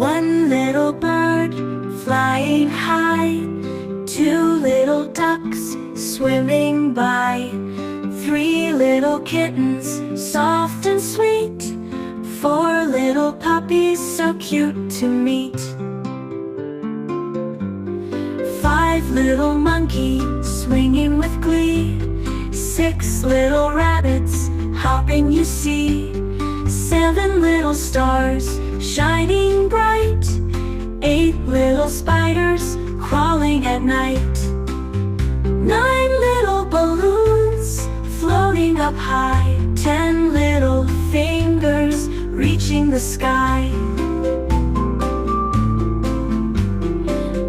One little bird flying high, two little ducks swimming by, three little kittens soft and sweet, four little puppies so cute to meet, five little monkeys swinging with glee, six little rabbits hopping you see, seven little stars shining bright, eight little spiders crawling at night, nine little balloons floating up high, 10 little fingers reaching the sky.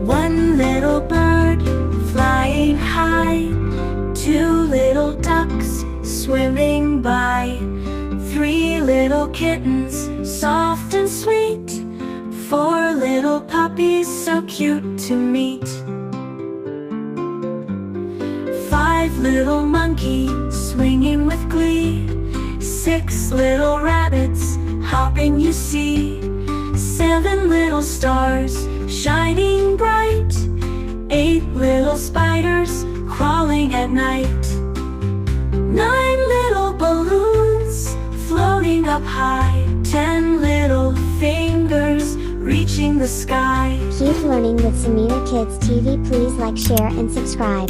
One little bird flying high, two little ducks swimming by, three little kittens soft and sweet, four little puppies so cute to meet, five little monkeys swinging with glee, six little rabbits hopping you see, seven little stars shining bright, eight little spiders crawling at night, nine little balloons floating up high, 10 little fingers reaching the sky. Keep learning with Samina Kids TV. Please like, share, and subscribe.